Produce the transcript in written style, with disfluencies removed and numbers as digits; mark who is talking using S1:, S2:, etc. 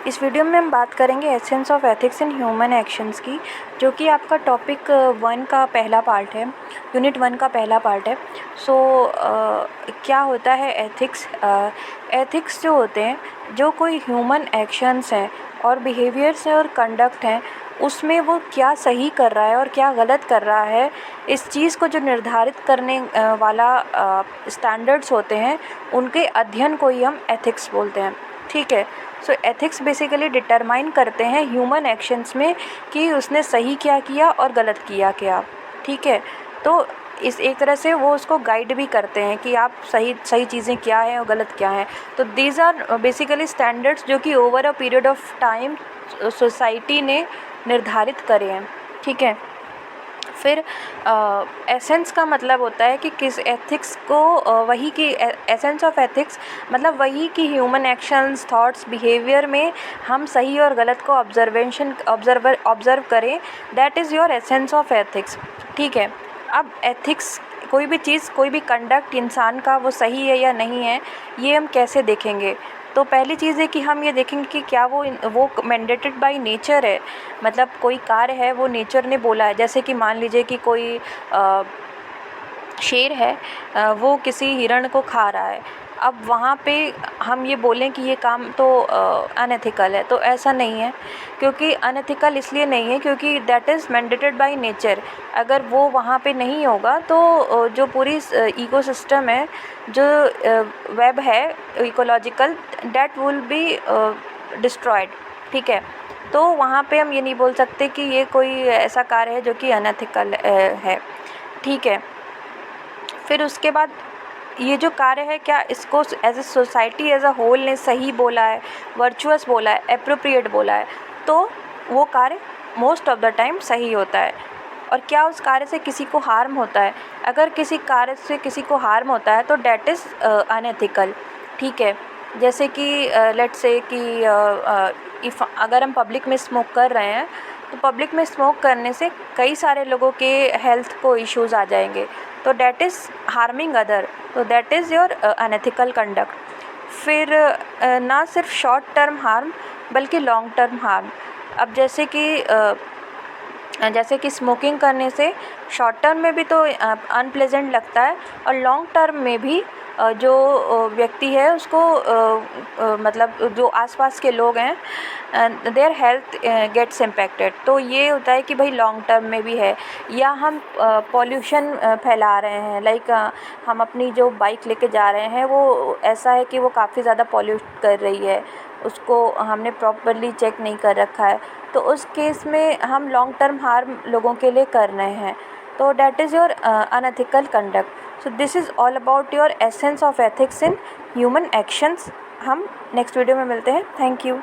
S1: इस वीडियो में हम बात करेंगे essence of ethics in human actions की, जो कि आपका टॉपिक 1 का पहला पार्ट है, यूनिट 1 का पहला पार्ट है। क्या होता है एथिक्स? एथिक्स जो होते हैं, जो कोई ह्यूमन एक्शंस हैं और बिहेवियर्स हैं और कंडक्ट हैं, उसमें वो क्या सही कर रहा है और क्या गलत कर रहा है, इस चीज़ को जो निर्धारित करने वाला स्टैंडर्ड्स होते हैं, उनके अध्ययन को ही हम एथिक्स बोलते हैं। ठीक है। सो एथिक्स बेसिकली डिटरमाइन करते हैं ह्यूमन एक्शंस में कि उसने सही क्या किया और गलत किया क्या। ठीक है। तो इस एक तरह से वो उसको गाइड भी करते हैं कि आप सही चीज़ें क्या हैं और गलत क्या हैं। तो दीज आर बेसिकली स्टैंडर्ड्स जो कि over a period of time society ने निर्धारित करे हैं। ठीक है। फिर एसेंस का मतलब होता है कि किस एथिक्स को वही की एसेंस ऑफ एथिक्स मतलब वही कि ह्यूमन एक्शंस, थॉट्स, बिहेवियर में हम सही और गलत को ऑब्जर्व करें। That is your essence of ethics. ठीक है। अब एथिक्स कोई भी चीज़, कोई भी कंडक्ट इंसान का वो सही है या नहीं है, ये हम कैसे देखेंगे? तो पहली चीज़ है कि हम ये देखेंगे कि क्या वो मैंडेटेड बाय नेचर है। मतलब कोई कार्य है, वो नेचर ने बोला है। जैसे कि मान लीजिए कि कोई शेर है, वो किसी हिरण को खा रहा है। अब वहाँ पे हम ये बोलें कि ये काम तो अनएथिकल है, तो ऐसा नहीं है। क्योंकि अनएथिकल इसलिए नहीं है क्योंकि that is mandated by nature. अगर वो वहाँ पे नहीं होगा तो जो पूरी इकोसिस्टम है, जो वेब है ecological, that will be destroyed. ठीक है। तो वहाँ पे हम ये नहीं बोल सकते कि ये कोई ऐसा कार्य है जो कि अनएथिकल है। ठीक है। फिर उसके बाद ये जो कार्य है, क्या इसको as a society as a whole ने सही बोला है, वर्चुअस बोला है, एप्रोप्रिएट बोला है, तो वो कार्य मोस्ट ऑफ द टाइम सही होता है। और क्या उस कार्य से किसी को हार्म होता है? अगर किसी कार्य से किसी को हार्म होता है तो डैट इज़ अनएथिकल। ठीक है। जैसे कि लेट्स से कि अगर हम पब्लिक में स्मोक कर रहे हैं, तो पब्लिक में स्मोक करने से कई सारे लोगों के हेल्थ को इश्यूज़ आ जाएंगे, तो डैट इज़ हार्मिंग अदर, तो that is your unethical conduct. फिर ना सिर्फ शॉर्ट टर्म हार्म बल्कि लॉन्ग टर्म हार्म। अब जैसे कि स्मोकिंग करने से शॉर्ट टर्म में भी तो अनप्लेजेंट लगता है, और लॉन्ग टर्म में भी जो व्यक्ति है उसको मतलब जो आसपास के लोग हैं, देयर हेल्थ गेट्स इम्पैक्टेड। तो ये होता है कि भाई लॉन्ग टर्म में भी है। या हम पॉल्यूशन फैला रहे हैं, लाइक हम अपनी जो बाइक लेके जा रहे हैं, वो ऐसा है कि वो काफ़ी ज़्यादा पॉल्यूट कर रही है, उसको हमने प्रॉपरली चेक नहीं कर रखा है, तो उस केस में हम लॉन्ग टर्म हार्म लोगों के लिए कर रहे हैं। तो that is your unethical conduct. So this is all about your essence of ethics in human actions. हम नेक्स्ट वीडियो में मिलते हैं। Thank you.